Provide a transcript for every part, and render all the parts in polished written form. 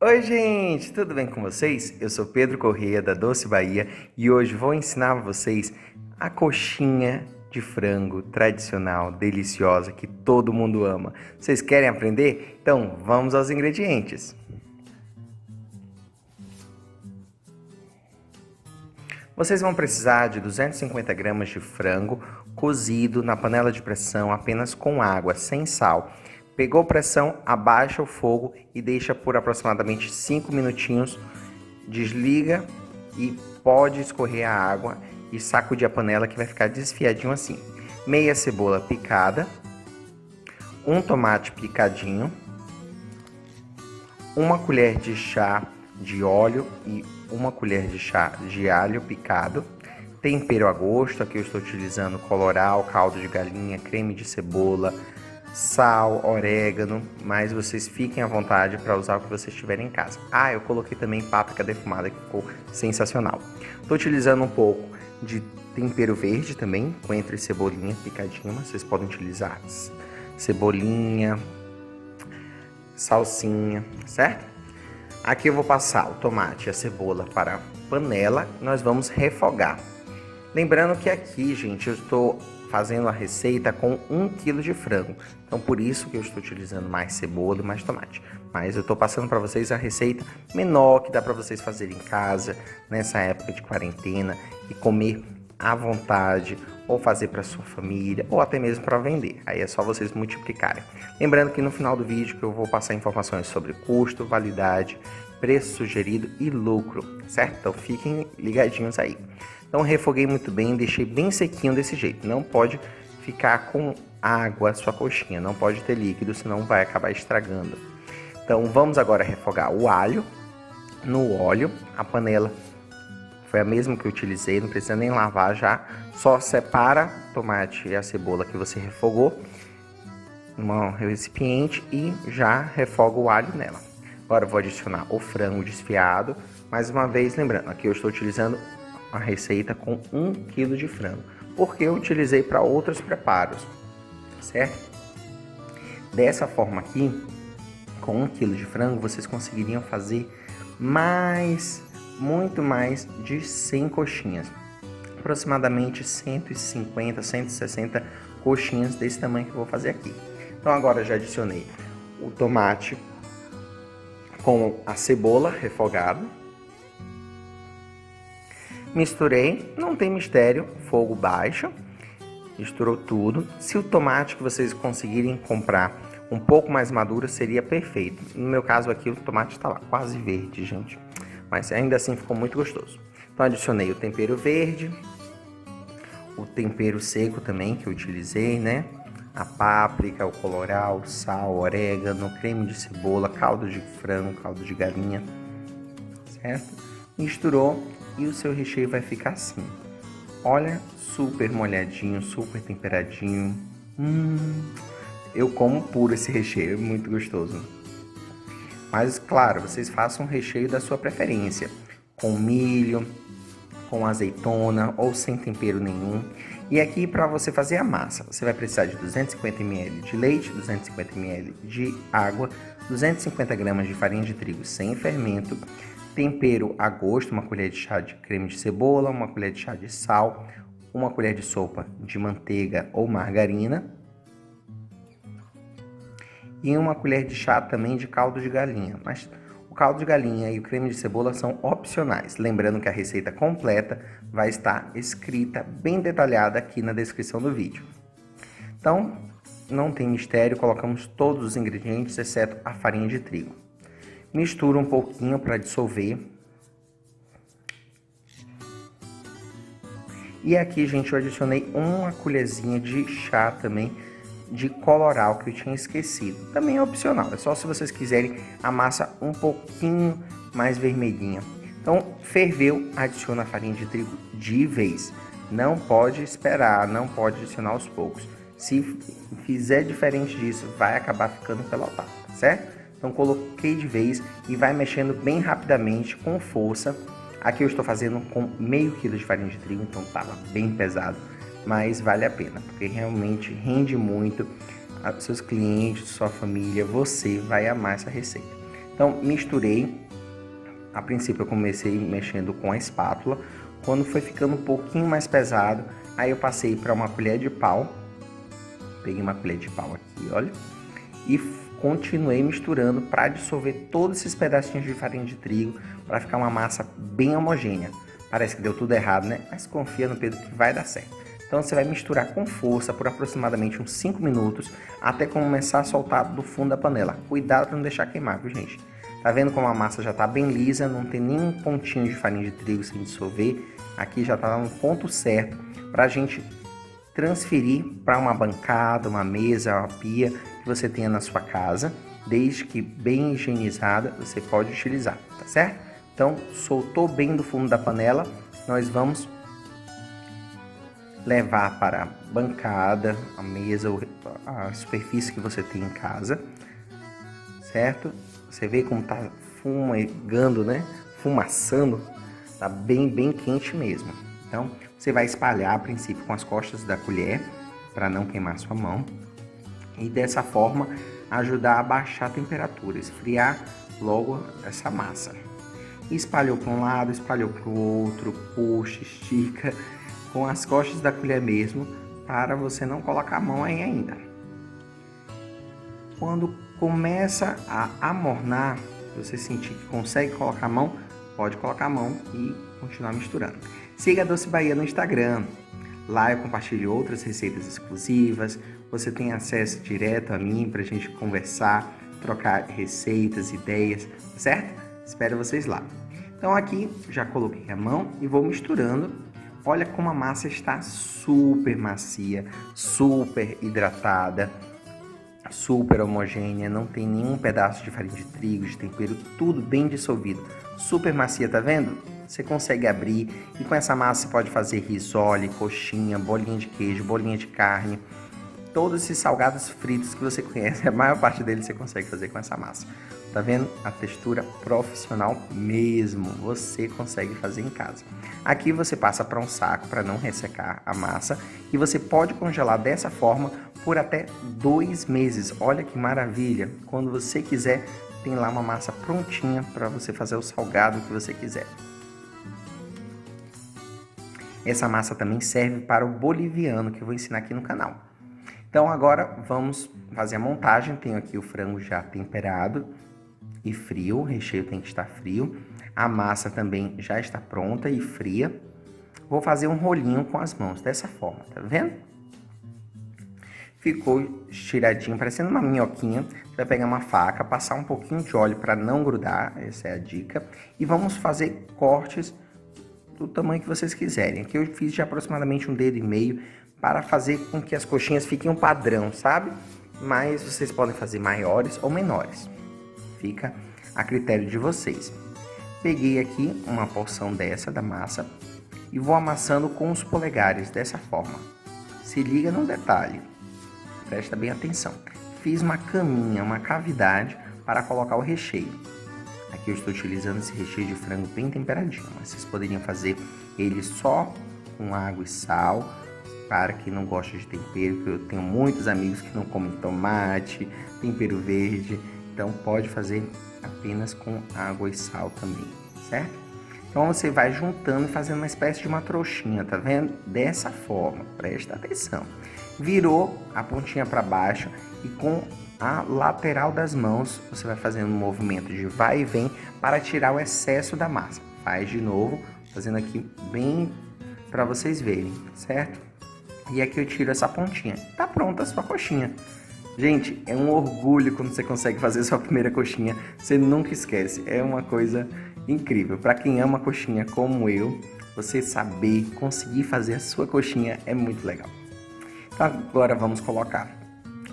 Oi, gente, tudo bem com vocês? Eu sou Pedro Corrêa da Doce Bahia e hoje vou ensinar a vocês a coxinha de frango tradicional, deliciosa, que todo mundo ama. Vocês querem aprender? Então vamos aos ingredientes. Vocês vão precisar de 250 gramas de frango cozido na panela de pressão apenas com água, sem sal. Pegou pressão, abaixa o fogo e deixa por aproximadamente 5 minutinhos. Desliga e pode escorrer a água e sacudir a panela que vai ficar desfiadinho assim. Meia cebola picada, um tomate picadinho, uma colher de chá de óleo e uma colher de chá de alho picado, tempero a gosto. Aqui eu estou utilizando colorau, caldo de galinha, creme de cebola, sal, orégano, mas vocês fiquem à vontade para usar o que vocês tiverem em casa. Eu coloquei também páprica defumada, que ficou sensacional. Estou utilizando um pouco de tempero verde também, coentro e cebolinha picadinha, mas vocês podem utilizar cebolinha, salsinha, certo? Aqui eu vou passar o tomate e a cebola para a panela, nós vamos refogar. Lembrando que aqui, gente, eu estou fazendo a receita com 1 kg de frango. Então, por isso que eu estou utilizando mais cebola e mais tomate. Mas eu estou passando para vocês a receita menor, que dá para vocês fazerem em casa, nessa época de quarentena, e comer à vontade, ou fazer para sua família, ou até mesmo para vender. Aí é só vocês multiplicarem. Lembrando que no final do vídeo que eu vou passar informações sobre custo, validade, preço sugerido e lucro, certo? Então, fiquem ligadinhos aí. Então refoguei muito bem, deixei bem sequinho desse jeito. Não pode ficar com água a sua coxinha, não pode ter líquido, senão vai acabar estragando. Então vamos agora refogar o alho no óleo. A panela foi a mesma que eu utilizei, não precisa nem lavar já. Só separa o tomate e a cebola que você refogou num recipiente e já refoga o alho nela. Agora eu vou adicionar o frango desfiado. Mais uma vez, lembrando, aqui eu estou utilizando a receita com 1 kg de frango, porque eu utilizei para outros preparos, certo? Dessa forma aqui, com 1 kg de frango, vocês conseguiriam fazer muito mais de 100 coxinhas, aproximadamente 150, 160 coxinhas desse tamanho que eu vou fazer aqui. Então agora já adicionei o tomate com a cebola refogada. Misturei, não tem mistério, fogo baixo, misturou tudo. Se o tomate que vocês conseguirem comprar um pouco mais maduro, seria perfeito. No meu caso aqui, o tomate está lá, quase verde, gente. Mas ainda assim ficou muito gostoso. Então adicionei o tempero verde, o tempero seco também que eu utilizei, né? A páprica, o colorau, o sal, o orégano, creme de cebola, caldo de frango, caldo de galinha, certo? Misturou. E o seu recheio vai ficar assim. Olha, super molhadinho, super temperadinho. Eu como puro esse recheio, é muito gostoso. Mas claro, vocês façam um recheio da sua preferência. Com milho, com azeitona ou sem tempero nenhum. E aqui para você fazer a massa, você vai precisar de 250 ml de leite, 250 ml de água, 250 gramas de farinha de trigo sem fermento, tempero a gosto, uma colher de chá de creme de cebola, uma colher de chá de sal, uma colher de sopa de manteiga ou margarina e uma colher de chá também de caldo de galinha. Mas o caldo de galinha e o creme de cebola são opcionais. Lembrando que a receita completa vai estar escrita bem detalhada aqui na descrição do vídeo. Então, não tem mistério, colocamos todos os ingredientes exceto a farinha de trigo. Mistura um pouquinho para dissolver. E aqui, gente, eu adicionei uma colherzinha de chá também de colorau que eu tinha esquecido. Também é opcional, é só se vocês quiserem a massa um pouquinho mais vermelhinha. Então, ferveu, adiciona a farinha de trigo de vez. Não pode esperar, não pode adicionar aos poucos. Se fizer diferente disso, vai acabar ficando pelotado, certo? Então coloquei de vez e vai mexendo bem rapidamente, com força. Aqui eu estou fazendo com meio quilo de farinha de trigo, então estava bem pesado, mas vale a pena, porque realmente rende muito. Seus clientes, sua família, você vai amar essa receita. Então Então, misturei. A princípio eu comecei mexendo com a espátula. Quando foi ficando um pouquinho mais pesado, aí eu passei para uma colher de pau. Peguei uma colher de pau aqui, olha. E continuei misturando para dissolver todos esses pedacinhos de farinha de trigo, para ficar uma massa bem homogênea. Parece que deu tudo errado, né? Mas confia no Pedro que vai dar certo. Então você vai misturar com força por aproximadamente uns 5 minutos, até começar a soltar do fundo da panela. Cuidado para não deixar queimar, viu, gente? Tá vendo como a massa já está bem lisa, não tem nenhum pontinho de farinha de trigo sem dissolver. Aqui já está no ponto certo para a gente transferir para uma bancada, uma mesa, uma pia que você tenha na sua casa. Desde que bem higienizada, você pode utilizar, tá certo? Então, soltou bem do fundo da panela, nós vamos levar para a bancada, a mesa, a superfície que você tem em casa, certo? Você vê como tá fumegando, né? Fumaçando, tá bem quente mesmo. Então, você vai espalhar a princípio com as costas da colher, para não queimar sua mão. E dessa forma, ajudar a baixar a temperatura, esfriar logo essa massa. Espalhou para um lado, espalhou para o outro, puxa, estica, com as costas da colher mesmo, para você não colocar a mão aí ainda. Quando começa a amornar, você sentir que consegue colocar a mão, pode colocar a mão e continuar misturando. Siga a Doce Bahia no Instagram. Lá eu compartilho outras receitas exclusivas. Você tem acesso direto a mim para a gente conversar, trocar receitas, ideias, certo? Espero vocês lá. Então aqui já coloquei a mão e vou misturando. Olha como a massa está super macia, super hidratada, super homogênea, não tem nenhum pedaço de farinha de trigo, de tempero, tudo bem dissolvido. Super macia, tá vendo? Você consegue abrir e com essa massa você pode fazer risole, coxinha, bolinha de queijo, bolinha de carne. Todos esses salgados fritos que você conhece, a maior parte deles você consegue fazer com essa massa. Tá vendo? A textura profissional mesmo, você consegue fazer em casa. Aqui você passa para um saco para não ressecar a massa e você pode congelar dessa forma por até 2 meses. Olha que maravilha! Quando você quiser, tem lá uma massa prontinha para você fazer o salgado que você quiser. Essa massa também serve para o boliviano, que eu vou ensinar aqui no canal. Então agora vamos fazer a montagem. Tenho aqui o frango já temperado e frio, o recheio tem que estar frio. A massa também já está pronta e fria. Vou fazer um rolinho com as mãos, dessa forma, tá vendo? Ficou estiradinho, parecendo uma minhoquinha. Você vai pegar uma faca, passar um pouquinho de óleo para não grudar, essa é a dica. E vamos fazer cortes do tamanho que vocês quiserem. Aqui eu fiz de aproximadamente 1,5 dedos para fazer com que as coxinhas fiquem um padrão, sabe? Mas vocês podem fazer maiores ou menores. Fica a critério de vocês. Peguei aqui uma porção dessa da massa e vou amassando com os polegares dessa forma. Se liga no detalhe. Presta bem atenção. Fiz uma caminha, uma cavidade para colocar o recheio. Aqui eu estou utilizando esse recheio de frango bem temperadinho, mas vocês poderiam fazer ele só com água e sal, para quem não gosta de tempero, porque eu tenho muitos amigos que não comem tomate, tempero verde, então pode fazer apenas com água e sal também, certo? Então você vai juntando e fazendo uma espécie de uma trouxinha, tá vendo? Dessa forma, presta atenção. Virou a pontinha para baixo e com a lateral das mãos você vai fazendo um movimento de vai e vem para tirar o excesso da massa. Faz de novo, fazendo aqui bem para vocês verem, certo? E aqui eu tiro essa pontinha. Tá pronta a sua coxinha. Gente, é um orgulho quando você consegue fazer sua primeira coxinha. Você nunca esquece. É uma coisa incrível. Para quem ama coxinha como eu, você saber conseguir fazer a sua coxinha é muito legal. Então agora vamos colocar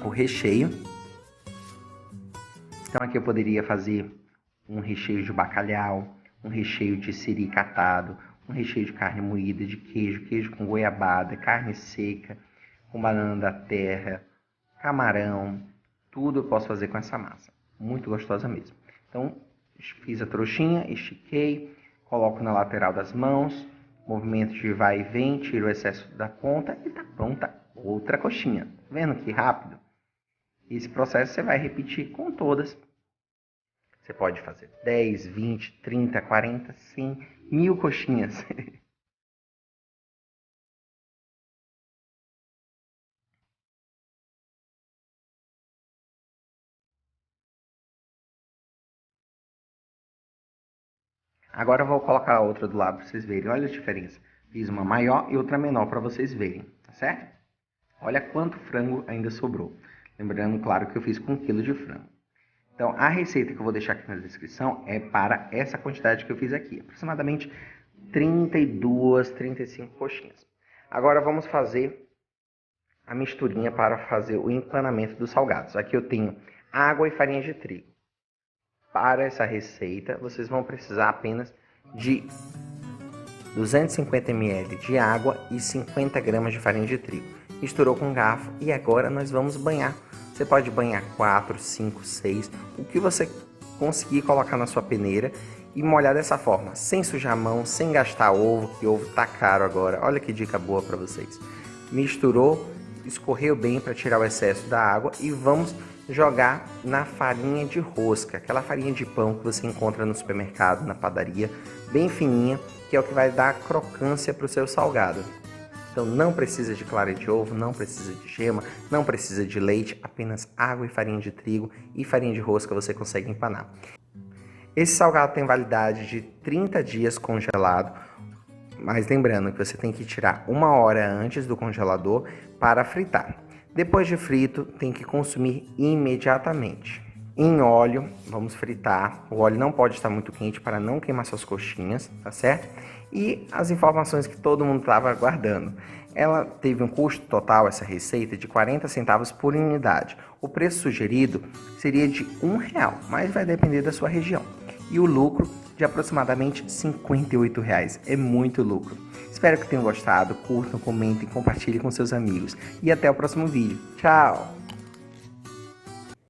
o recheio. Então aqui eu poderia fazer um recheio de bacalhau, um recheio de siri catado, um recheio de carne moída, de queijo, queijo com goiabada, carne seca, com banana da terra, camarão, tudo eu posso fazer com essa massa. Muito gostosa mesmo. Então, fiz a trouxinha, estiquei, coloco na lateral das mãos, movimento de vai e vem, tiro o excesso da ponta e tá pronta outra coxinha. Tá vendo que rápido? Esse processo você vai repetir com todas. Você pode fazer 10, 20, 30, 40, 100, 1000 coxinhas. Agora eu vou colocar a outra do lado para vocês verem. Olha a diferença. Fiz uma maior e outra menor para vocês verem, tá certo? Olha quanto frango ainda sobrou. Lembrando, claro, que eu fiz com 1 quilo de frango. Então, a receita que eu vou deixar aqui na descrição é para essa quantidade que eu fiz aqui. Aproximadamente 32, 35 coxinhas. Agora vamos fazer a misturinha para fazer o empanamento dos salgados. Aqui eu tenho água e farinha de trigo. Para essa receita, vocês vão precisar apenas de 250 ml de água e 50 gramas de farinha de trigo. Misturou com garfo e agora nós vamos banhar. Você pode banhar 4, 5, 6, o que você conseguir colocar na sua peneira e molhar dessa forma, sem sujar a mão, sem gastar ovo, que ovo tá caro agora. Olha que dica boa para vocês. Misturou, escorreu bem para tirar o excesso da água e vamos jogar na farinha de rosca, aquela farinha de pão que você encontra no supermercado, na padaria, bem fininha, que é o que vai dar crocância para o seu salgado. Então não precisa de clara de ovo, não precisa de gema, não precisa de leite, apenas água e farinha de trigo e farinha de rosca você consegue empanar. Esse salgado tem validade de 30 dias congelado, mas lembrando que você tem que tirar 1 hora antes do congelador para fritar. Depois de frito, tem que consumir imediatamente. Em óleo, vamos fritar. O óleo não pode estar muito quente para não queimar suas coxinhas, tá certo? E as informações que todo mundo estava aguardando. Ela teve um custo total, essa receita, de 40 centavos por unidade. O preço sugerido seria de R$1, mas vai depender da sua região. E o lucro de aproximadamente R$58. É muito lucro. Espero que tenham gostado. Curtam, comentem, compartilhem com seus amigos. E até o próximo vídeo. Tchau!